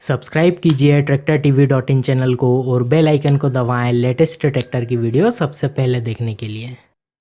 Subscribe कीजिए ट्रैक्टरटीवी.इन channel को और बेल आइकन को दबाएं लेटेस्ट ट्रैक्टर की वीडियो सबसे पहले देखने के लिए।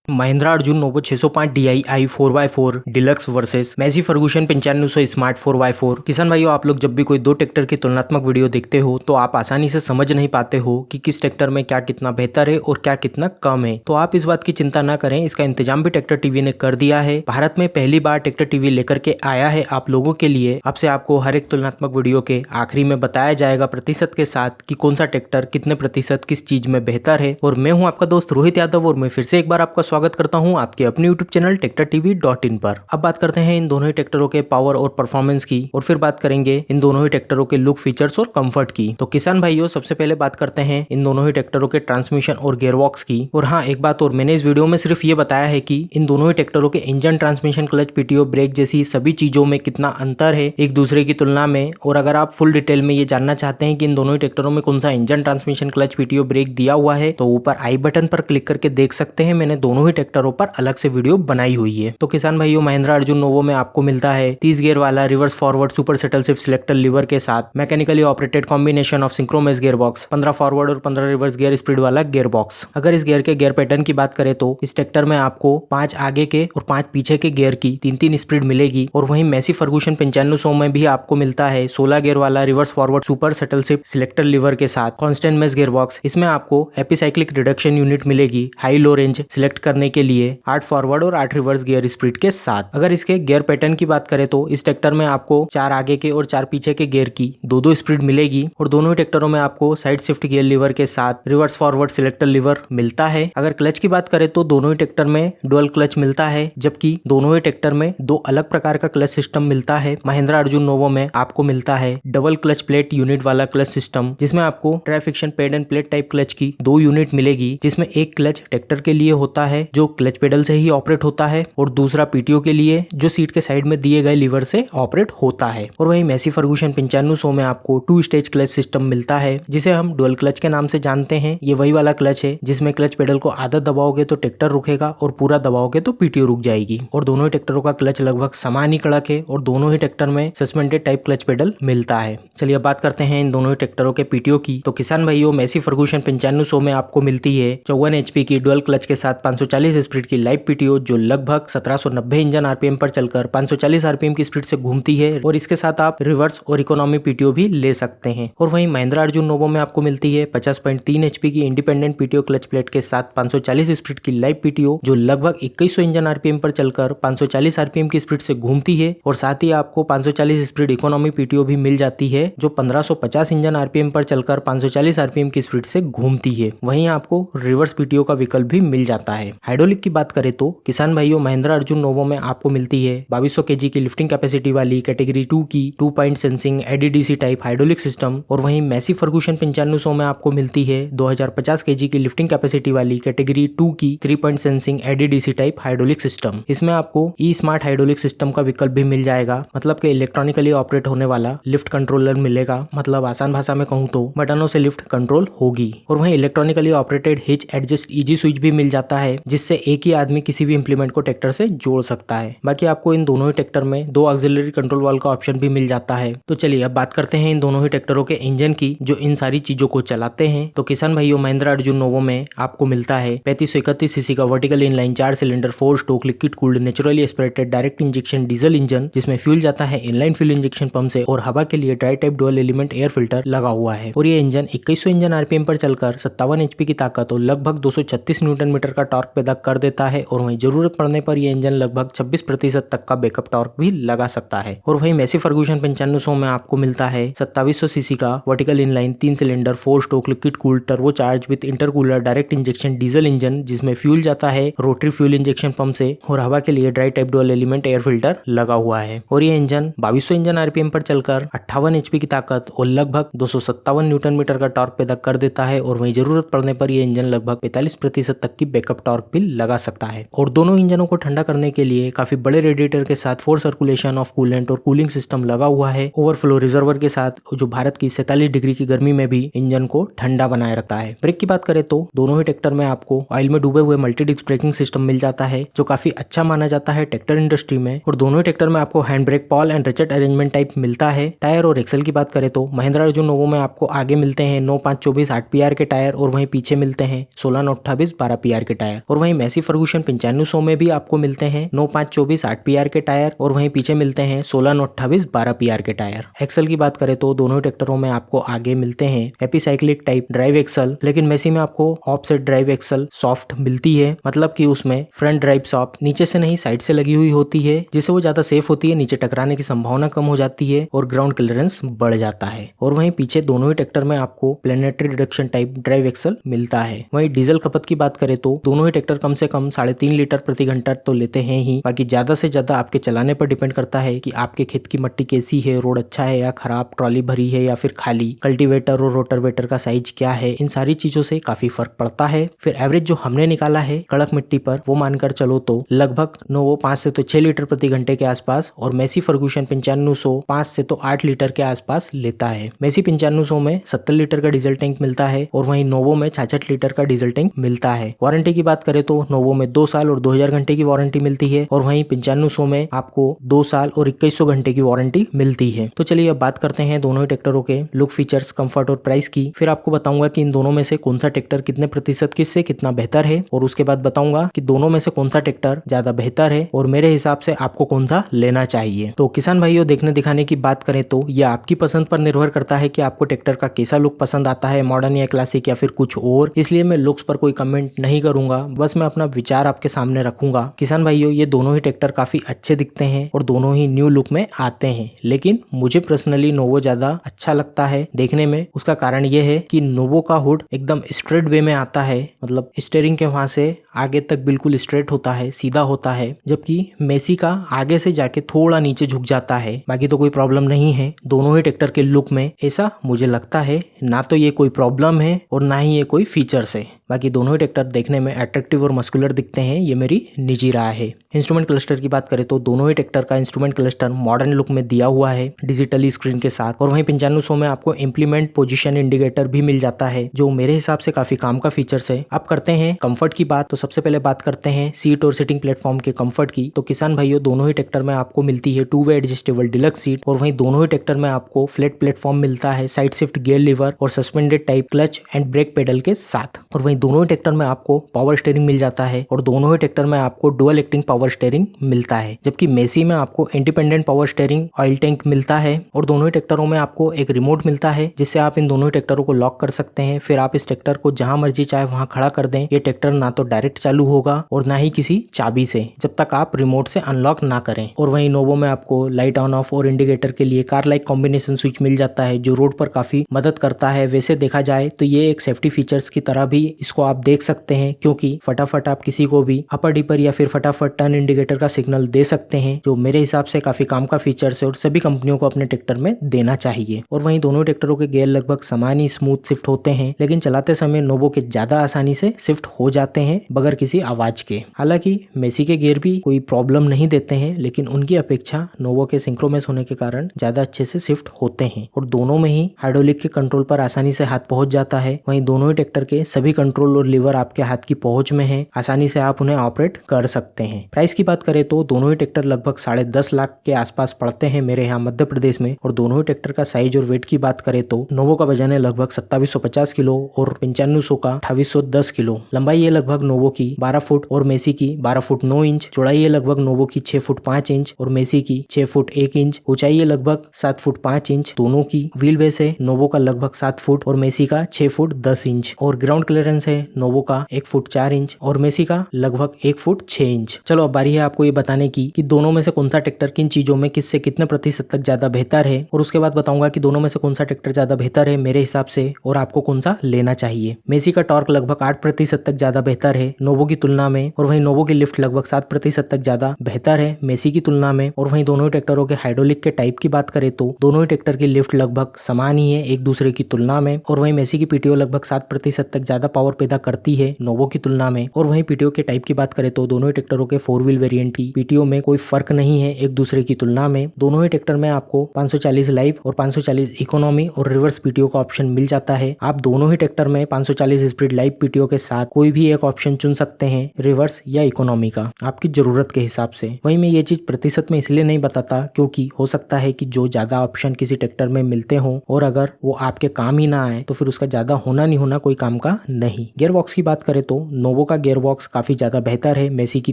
Mahindra Arjun Novo 605 DI I 4x4 deluxe versus Massey Ferguson 9500 smart 4x4। किसान भाइयों, आप लोग जब भी कोई दो ट्रैक्टर की तुलनात्मक वीडियो देखते हो तो आप आसानी से समझ नहीं पाते हो कि किस ट्रैक्टर में क्या कितना बेहतर है और क्या कितना कम है। तो आप इस बात की चिंता ना करें, इसका इंतजाम भी ट्रैक्टर टीवी ने कर दिया है। भारत में पहली बार ट्रैक्टर टीवी लेकर के आया है आप लोगों के लिए। अब से आपको हर एक तुलनात्मक वीडियो के आखिरी में बताया जाएगा प्रतिशत के साथ कि कौन सा ट्रैक्टर कितने प्रतिशत किस चीज में बेहतर है। और मैं हूं आपका दोस्त रोहित यादव और मैं फिर से एक बार आपका स्वागत करता हूं आपके अपने यूट्यूब चैनल ट्रैक्टरटीवी.इन पर। अब बात करते हैं इन दोनों ही ट्रैक्टरों के पावर और परफॉर्मेंस की, और फिर बात करेंगे इन दोनों ही ट्रैक्टरों के लुक, फीचर्स और कंफर्ट की। तो किसान भाइयों, सबसे पहले बात करते हैं इन दोनों ही ट्रैक्टरों के ट्रांसमिशन और गियरबॉक्स की। और हाँ, एक बात और, मैंने इस वीडियो में सिर्फ ये बताया है कि इन दोनों ही ट्रैक्टरों के engine, transmission, clutch, PTO, brake जैसी सभी चीजों में कितना अंतर है एक दूसरे की तुलना में। और अगर आप फुल डिटेल में ये जानना चाहते हैं कि इन दोनों ही ट्रैक्टरों में कौन सा engine, transmission, clutch, PTO, brake दिया हुआ है, तो ऊपर आई बटन पर क्लिक करके देख सकते हैं। मैंने दोनों ही ट्रैक्टरों पर अलग से वीडियो बनाई हुई है। तो किसान भाइयों, महिंद्रा अर्जुन नोवो में आपको मिलता है 30 गियर वाला reverse forward super settle shift selector lever के साथ mechanically operated combination of synchromesh gear box, 15 forward और 15 रिवर्स गियर स्पीड वाला गियर बॉक्स। अगर इस गियर के गियर पैटर्न की बात करें तो इस ट्रैक्टर में आपको 5 आगे के और 5 पीछे के गियर की 3-3 स्पीड मिलेगी। और वहीं मैसी फर्गूसन 9500 में भी आपको मिलता है 16 गियर वाला reverse forward super settle shift selector lever के साथ कांस्टेंट मेश गियर बॉक्स। इसमें आपको एपिसाइक्लिक रिडक्शन यूनिट मिलेगी हाई लो रेंज सिलेक्ट करने के लिए 8 फॉरवर्ड और 8 रिवर्स गियर स्पीड के साथ। अगर इसके गियर पैटर्न की बात करें तो इस ट्रैक्टर में आपको 4 आगे के और 4 पीछे के गियर की 2-2 स्पीड मिलेगी। और दोनों ही ट्रैक्टरों में आपको साइड शिफ्ट गियर लीवर के साथ रिवर्स फॉरवर्ड सिलेक्टर लीवर मिलता है। अगर क्लच की बात करें तो दोनों ही ट्रैक्टर में डुअल क्लच मिलता है, जबकि दोनों ही ट्रैक्टर में 2 अलग प्रकार का क्लच सिस्टम मिलता है। महिंद्रा अर्जुन नोवो में आपको मिलता है डबल क्लच प्लेट यूनिट वाला क्लच सिस्टम, जिसमें आपको trifriction pad and plate type clutch की 2 यूनिट मिलेगी, जिसमें एक क्लच ट्रैक्टर के लिए होता है जो क्लच पेडल से ही ऑपरेट होता है, और दूसरा पीटीओ के लिए जो सीट के साइड में दिए गए लीवर से ऑपरेट होता है। और वहीं मैसी फर्गूसन 9500 में आपको 2 स्टेज क्लच सिस्टम मिलता है, जिसे हम डुअल क्लच के नाम से जानते हैं। ये वही वाला क्लच है जिसमें क्लच पेडल को आधा दबाओगे तो ट्रैक्टर रुकेगा और पूरा दबाओगे तो पीटीओ रुक जाएगी। और दोनों ही ट्रैक्टरों का क्लच लगभग समान ही कड़क है और दोनों ही ट्रैक्टर में सस्पेंडेड टाइप क्लच पेडल मिलता है। चलिए अब बात करते हैं इन दोनों ही ट्रैक्टरों के पीटीओ की। तो किसान भाइयों, मैसी फर्गूसन 9500 में आपको मिलती है 54 HP की डुअल क्लच के साथ 540 स्पीड की लाइव पीटीओ, जो लगभग 1790 इंजन आरपीएम पर चलकर 540 आरपीएम की स्पीड से घूमती है। और इसके साथ आप रिवर्स और इकोनॉमी पीटीओ भी ले सकते हैं। और वहीं महिंद्रा अर्जुन नोवो में आपको मिलती है 50.3 HP की इंडिपेंडेंट पीटीओ क्लच प्लेट के साथ 540 स्पीड की लाइव पीटीओ, जो लगभग 2100 इंजन आरपीएम पर चलकर 540 आरपीएम की स्पीड से घूमती है। और साथ ही आपको 540 स्पीड इकोनॉमी पीटीओ भी मिल जाती है, जो 1550 इंजन आरपीएम पर चलकर 540 आरपीएम की स्पीड से घूमती है। वहीं आपको रिवर्स पीटीओ का विकल्प भी मिल जाता है। हाइड्रोलिक की बात करें तो किसान भाइयों, महिंद्रा अर्जुन नोवो में आपको मिलती है 2200 kg की लिफ्टिंग कैपेसिटी वाली कैटेगरी 2 की 2 point sensing ADDC type hydraulic system. और वहीं मैसी फर्गूसन 9500 में आपको मिलती है 2050 kg की लिफ्टिंग कैपेसिटी वाली कैटेगरी 2 की 3 point sensing ADDC type hydraulic system. इसमें आपको ई स्मार्ट हाइड्रोलिक सिस्टम का विकल्प भी मिल जाएगा, मतलब कि इलेक्ट्रॉनिकली ऑपरेट होने वाला लिफ्ट कंट्रोलर मिलेगा। मतलब आसान भाषा में कहूँ तो बटनों से लिफ्ट कंट्रोल होगी। और वहीं electronically operated hitch adjust easy switch भी मिल जाता है, जिससे एक ही आदमी किसी भी इंप्लीमेंट को ट्रैक्टर से जोड़ सकता है। बाकी आपको इन दोनों ही ट्रैक्टर में 2 ऑक्सिलरी कंट्रोल वाल्व का ऑप्शन भी मिल जाता है। तो चलिए अब बात करते हैं इन दोनों ही ट्रैक्टरों के इंजन की, जो इन सारी चीजों को चलाते हैं। तो किसान भाइयों, महिंद्रा अर्जुन नोवो में आपको मिलता है 3531 सीसी का vertical inline 4 cylinder 4 stroke liquid cooled naturally aspirated direct injection diesel engine, जिसमें फ्यूल जाता है इनलाइन फ्यूल इंजेक्शन पंप से और हवा के लिए dry type dual element air filter लगा हुआ है। और ये इंजन 2100 इंजन आरपीएम पर चलकर 57 HP की ताकत और लगभग 236 न्यूटन मीटर का टॉर्क पैदा कर देता है। और वहीं जरूरत पड़ने पर यह इंजन लगभग 26% तक का बैकअप टॉर्क भी लगा सकता है। और वहीं मैसी फर्गूसन 9500 में आपको मिलता है 2700 सीसी का vertical inline 3 cylinder 4 stroke liquid cooled turbo charge with intercooler direct injection diesel engine, जिसमें फ्यूल जाता है रोटरी फ्यूल इंजेक्शन पंप से और हवा के लिए dry type dual element air filter लगा हुआ है। और ये इंजन 2200 इंजन आरपीएम पर चलकर 58 HP की ताकत और लगभग 257 न्यूटन मीटर का टॉर्क पैदा कर देता है। और वहीं जरूरत पड़ने पर यह इंजन लगभग 45% तक की बैकअप टॉर्क भी लगा सकता है। और दोनों इंजनों को ठंडा करने के लिए काफी बड़े रेडिएटर के साथ 4 सर्कुलेशन ऑफ कूलेंट और कूलिंग सिस्टम लगा हुआ है। ओवरफ्लो रिजर्वर के साथ जो भारत की 47 डिग्री की गर्मी में भी इंजन को ठंडा बनाए रखता है। ब्रेक की बात करें तो दोनों ही ट्रैक्टर में आपको ऑयल में डूबे हुए मल्टी डिस्क ब्रेकिंग सिस्टम मिल जाता है, जो काफी अच्छा माना जाता है ट्रैक्टर इंडस्ट्री में। और दोनों ही ट्रैक्टर में आपको hand brake, Paul and ratchet arrangement type मिलता है। टायर और एक्सल की बात करें तो महिंद्रा अर्जुन नोवो में आपको आगे मिलते हैं 9.5-24 8 पीआर के टायर और वहीं पीछे मिलते हैं 16-28 12 पीआर के टायर। और वहीं मैसी फर्गुसन 9500 में भी आपको मिलते हैं 9.5-24 8 पीआर के टायर और वहीं पीछे मिलते हैं 16-28 12 पीआर के टायर। एक्सल की बात करें तो दोनों ट्रैक्टरों में आपको आगे मिलते हैं एपिसाइक्लिक टाइप ड्राइव एक्सल, लेकिन मैसी में आपको ऑफसेट ड्राइव एक्सल सॉफ्ट मिलती है, मतलब कि उसमें फ्रंट ड्राइव सॉफ्ट नीचे से नहीं साइड से लगी हुई होती है, जिससे वो ज्यादा सेफ होती है, नीचे टकराने की संभावना कम हो जाती है और ग्राउंड क्लियरेंस बढ़ जाता है। और वहीं पीछे दोनों ही ट्रैक्टर में आपको planetary reduction type drive axle मिलता है। वहीं डीजल खपत की बात करें तो दोनों ही ट्रैक्टर कम से कम 3.5 लीटर प्रति घंटा तो लेते हैं ही, बाकी ज्यादा से ज्यादा आपके चलाने पर डिपेंड करता है कि आपके खेत की मिट्टी कैसी है, रोड अच्छा है या खराब, ट्रॉली भरी है या फिर खाली, कल्टीवेटर और रोटावेटर का साइज क्या है, इन सारी चीजों से काफी फर्क पड़ता है। फिर एवरेज जो हमने निकाला है कड़क मिट्टी पर वो मानकर चलो तो लगभग नोवो 5 से तो 6 लीटर प्रति घंटे के आसपास और मैसी फर्गुसन 9500 5 से तो 8 लीटर के आसपास लेता है। मैसी 9500 में 70 लीटर का डीजल टैंक मिलता है और वहीं नोवो में 66 लीटर का डीजल टैंक मिलता है। वारंटी की बात करें तो नोवो में 2 साल और 2000 घंटे की वारंटी मिलती है और वहीं 9500 में आपको 2 साल और 2100 घंटे की वारंटी मिलती है। तो चलिए अब बात करते हैं दोनों ही ट्रैक्टरों के लुक, फीचर्स, कंफर्ट और प्राइस की। फिर आपको बताऊंगा कि इन दोनों में से कौन सा ट्रैक्टर कितने प्रतिशत किससे कितना बेहतर है और उसके बाद बताऊंगा कि दोनों में से कौन सा ट्रैक्टर ज्यादा बेहतर है और मेरे हिसाब से आपको कौन सा लेना चाहिए। तो किसान भाइयों, देखने दिखाने की बात करें तो यह आपकी पसंद पर निर्भर करता है कि आपको ट्रैक्टर का कैसा लुक पसंद आता है, मॉडर्न या क्लासिक या फिर कुछ और। इसलिए मैं लुक्स पर कोई कमेंट नहीं करूंगा, बस मैं अपना विचार आपके सामने रखूंगा। किसान भाइयों, ये दोनों ही ट्रैक्टर काफी अच्छे दिखते हैं और दोनों ही न्यू लुक में आते हैं, लेकिन मुझे पर्सनली नोवो ज्यादा अच्छा लगता है देखने में। उसका कारण ये है कि नोवो का हुड एकदम स्ट्रेट वे में आता है, मतलब स्टीयरिंग के वहां से आगे तक बिल्कुल स्ट्रेट होता है, सीधा होता है, जबकि मैसी का आगे से जाके थोड़ा नीचे झुक जाता है। बाकी तो कोई प्रॉब्लम नहीं है दोनों ही ट्रैक्टर के लुक में, ऐसा मुझे लगता है। ना तो ये कोई प्रॉब्लम है और ना ही ये कोई फीचर्स है। बाकी दोनों ही ट्रैक्टर देखने में अट्रैक्टिव और मस्कुलर दिखते हैं, ये मेरी निजी राय है। इंस्ट्रूमेंट क्लस्टर की बात करें तो दोनों ही ट्रैक्टर का इंस्ट्रूमेंट क्लस्टर मॉडर्न लुक में दिया हुआ है डिजिटली स्क्रीन के साथ। और वहीं 9500 में आपको इम्प्लीमेंट पोजीशन इंडिकेटर भी मिल जाता है, जो मेरे हिसाब से काफी काम का फीचर्स है। अब करते हैं कंफर्ट की बात। तो सबसे पहले बात करते हैं सीट और सिटिंग प्लेटफॉर्म के कंफर्ट की। तो किसान भाइयों, दोनों ही ट्रैक्टर में आपको मिलती है 2 वे एडजस्टेबल डिलक्स सीट और वहीं दोनों ही ट्रैक्टर में आपको फ्लैट प्लेटफॉर्म मिलता है, साइड शिफ्ट गियर लीवर और suspended type clutch and brake pedal के साथ। और वहीं दोनों ही ट्रैक्टर में आपको पावर स्टीयरिंग मिल जाता है और दोनों ही ट्रैक्टर में आपको डुअल एक्टिंग पावर स्टीयरिंग मिलता है, जबकि मैसी में आपको independent power steering oil tank मिलता है। और दोनों ही ट्रैक्टरों में आपको एक रिमोट मिलता है, जिससे आप इन दोनों ही ट्रैक्टरों को लॉक कर सकते हैं। फिर आप इस ट्रैक्टर को जहां मर्जी चाहे वहां खड़ा कर दें। ये ट्रैक्टर ना तो डायरेक्ट चालू होगा और ना ही किसी चाबी से, जब तक आप रिमोट से अनलॉक ना करें। और वहीं नोवो में आपको लाइट ऑन ऑफ और इंडिकेटर के लिए कार लाइक कॉम्बिनेशन स्विच मिल जाता है, जो रोड पर काफी मदद करता है। वैसे देखा जाए तो ये एक सेफ्टी फीचर्स की तरह भी इसको आप देख सकते हैं, क्योंकि फटाफट आप किसी को भी अपर डिपर या फिर फटाफट टर्न इंडिकेटर का सिग्नल दे सकते हैं, जो मेरे हिसाब से काफी काम का फीचर्स है और सभी कंपनियों को अपने ट्रैक्टर में देना चाहिए। और वहीं दोनों ट्रैक्टरों के गियर लगभग समान ही स्मूथ शिफ्ट होते हैं, लेकिन चलाते समय नोवो के ज्यादा आसानी से शिफ्ट हो जाते हैं बगैर किसी आवाज के। हालांकि मैसी के गियर भी कोई प्रॉब्लम नहीं देते हैं, लेकिन उनकी अपेक्षा नोवो के सिंक्रोमेस होने के कारण ज्यादा अच्छे से शिफ्ट होते हैं। और दोनों में ही हाइड्रोलिक के कंट्रोल पर आसानी से हाथ पहुंच जाता है। वहीं दोनों ही ट्रैक्टर के सभी कंट्रोल और लीवर आपके हाथ की पहुंच में है, आसानी से आप उन्हें ऑपरेट कर सकते हैं। प्राइस की बात करें तो दोनों ही ट्रैक्टर लगभग 10.5 लाख के आसपास पड़ते हैं मेरे यहाँ मध्य प्रदेश में। और दोनों ही ट्रैक्टर का साइज और वेट की बात करें तो नोवो का वजन है लगभग 2750 किलो और 9500 का 2810 किलो। लंबाई है लगभग नोवो की 12 फुट और मेसी की 12 फुट 9 इंच। चौड़ाई है लगभग नोवो की 6 फुट 5 इंच और मेसी की 6 फुट 1 इंच। ऊंचाई है लगभग 7 फुट 5 इंच दोनों की। व्हील बेस है नोवो का लगभग 7 फुट और मेसी का 6 फुट 10 इंच। और ग्राउंड क्लियरेंस है नोवो का 1 फुट 4 इंच और मेसी का लगभग 1 फुट 6 इंच। चलो अब अब बारी है आपको ये बताने की कि दोनों में से कौन सा ट्रैक्टर किन चीजों में किससे कितने प्रतिशत तक ज्यादा बेहतर है, और उसके बाद बताऊंगा कि दोनों में से कौन सा ट्रैक्टर ज्यादा बेहतर है मेरे हिसाब से और आपको कौन सा लेना चाहिए। मेसी का टॉर्क लगभग 8% तक ज्यादा बेहतर है नोवो की तुलना में, और वहीं नोवो की लिफ्ट लगभग 7% तक ज्यादा बेहतर है मेसी की तुलना में। और वहीं दोनों ही ट्रैक्टरों के हाइड्रोलिक के टाइप की बात करें तो दोनों ही ट्रैक्टर की लिफ्ट लगभग समान ही है एक दूसरे की तुलना में, और वहीं मेसी की पीटीओ लगभग 7% तक ज्यादा पावर पैदा करती है नोवो की तुलना में। और वहीं पीटीओ के टाइप की बात करें तो दोनों ही ट्रैक्टरों के 4 व्हील वेरिएंट की पीटीओ में कोई फर्क नहीं है एक दूसरे की तुलना में। दोनों ही ट्रैक्टर में आपको 540 लाइव और 540 इकोनॉमी और रिवर्स पीटीओ का ऑप्शन मिल जाता है। आप दोनों ही ट्रैक्टर में 540 स्पीड लाइव पीटीओ के साथ कोई भी एक ऑप्शन चुन सकते हैं, रिवर्स या इकोनॉमी का, आपकी जरूरत के हिसाब से। वहीं मैं ये चीज प्रतिशत में इसलिए नहीं बताता क्योंकि हो सकता है कि जो ज्यादा ऑप्शन किसी ट्रैक्टर में मिलते हो और अगर वो आपके काम ही ना आए तो फिर उसका ज्यादा होना नहीं होना कोई काम का नहीं। गियर बॉक्स की बात करें तो नोवो का गियर बॉक्स काफी ज्यादा बेहतर है मेसी की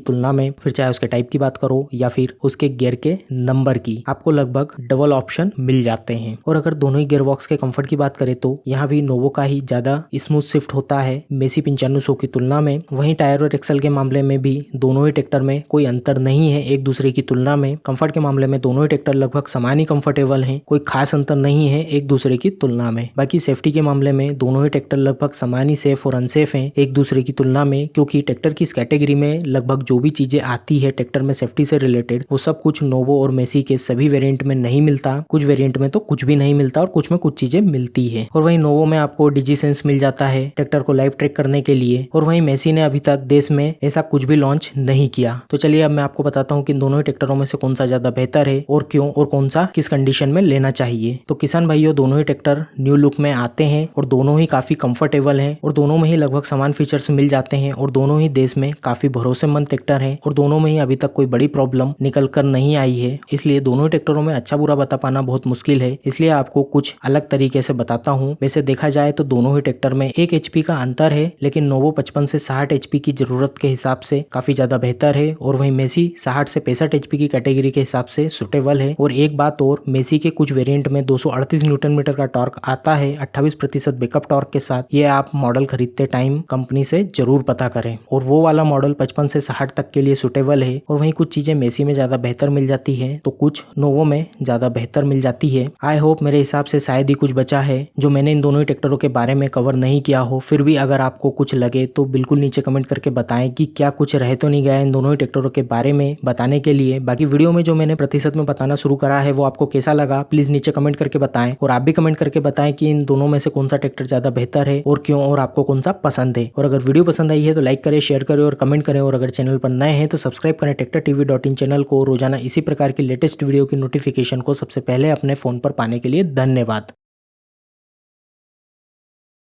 तुलना में, फिर चाहे उसके टाइप की बात करो या फिर उसके गियर के नंबर की, आपको लगभग डबल ऑप्शन मिल जाते हैं। और अगर दोनों ही गियर बॉक्स के कंफर्ट की बात करें तो यहाँ भी नोवो का ही ज्यादा स्मूथ शिफ्ट होता है मेसी 9500 की तुलना में। वहीं टायर और एक्सल के मामले में भी दोनों ही ट्रैक्टर में कोई अंतर नहीं है एक दूसरे की तुलना में। कंफर्ट के मामले में दोनों ही ट्रैक्टर लगभग समान ही कंफर्टेबल हैं, कोई खास अंतर नहीं है एक दूसरे की तुलना में। बाकी सेफ्टी के मामले में दोनों ही ट्रैक्टर लगभग समान ही सेफ और अनसेफ हैं एक दूसरे की तुलना में, क्योंकि ट्रैक्टर की इस कैटेगरी में लगभग जो भी चीजें आती है ट्रैक्टर में सेफ्टी से रिलेटेड वो सब कुछ नोवो और मेसी के सभी वेरिएंट में नहीं मिलता। कुछ वेरिएंट में तो कुछ भी नहीं मिलता और कुछ में कुछ चीजें मिलती है। और वहीं नोवो में आपको डिजी सेंस मिल जाता है ट्रैक्टर को लाइव ट्रैक करने के लिए, और वहीं मेसी ने अभी तक देश में ऐसा कुछ भी लॉन्च नहीं किया। तो चलिए अब मैं आपको बताता हूँ कि दोनों ही ट्रैक्टरों में से कौन सा ज्यादा बेहतर है और क्यों, और कौन सा किस कंडीशन में लेना चाहिए। तो किसान भाइयों, दोनों ही ट्रैक्टर न्यू लुक में आते हैं और दोनों ही काफी कंफर्टेबल हैं और दोनों में ही लगभग समान फीचर्स मिल जाते हैं और दोनों ही देश में काफी भरोसेमंद ट्रैक्टर हैं और दोनों में ही अभी तक कोई बड़ी प्रॉब्लम निकल कर नहीं आई है। इसलिए दोनों ही ट्रैक्टरों में अच्छा बुरा बता पाना बहुत मुश्किल है, इसलिए आपको कुछ अलग तरीके से बताता हूँ। वैसे देखा जाए तो दोनों ही ट्रैक्टर में 1 HP का अंतर है, लेकिन नोवो 55 से 60 HP की जरूरत के हिसाब से काफी ज्यादा बेहतर है और वहीं मेसी 60 से 65 HP की कैटेगरी के हिसाब से सुटेबल है। और एक बात और, मेसी के कुछ वेरिएंट में 238 न्यूटन मीटर का टॉर्क आता है 28% बैकअप टॉर्क के साथ। ये आप मॉडल खरीदते टाइम कंपनी से जरूर पता करें, और वो वाला मॉडल 55 से 60 तक के लिए सुटेबल है। और वहीं कुछ चीजें मेसी में ज्यादा बेहतर मिल जाती है तो कुछ नोवो में ज्यादा बेहतर मिल जाती है। आई होप मेरे हिसाब से शायद ही कुछ बचा है जो मैंने इन दोनों ही ट्रैक्टरों के बारे में कवर नहीं किया हो। फिर भी अगर आपको कुछ लगे तो बिल्कुल नीचे कमेंट करके बताएं कि क्या कुछ रह तो नहीं गया इन दोनों ही ट्रैक्टरों के बारे में बताने के लिए। बाकी वीडियो में जो मैंने प्रतिशत में बताना शुरू करा है वो आपको कैसा लगा प्लीज नीचे कमेंट करके बताएं, और आप भी कमेंट करके बताएं कि इन दोनों में से कौन सा ट्रैक्टर ज्यादा बेहतर है और क्यों, और आपको कौन सा पसंद है। और अगर वीडियो पसंद आई है तो लाइक करें, शेयर करें और कमेंट करें, और अगर चैनल पर नए हैं तो सब्सक्राइब करें TractorTV.in चैनल को। रोजाना इसी प्रकार की लेटेस्ट वीडियो की नोटिफिकेशन को सबसे पहले अपने फोन पर पाने के लिए धन्यवाद।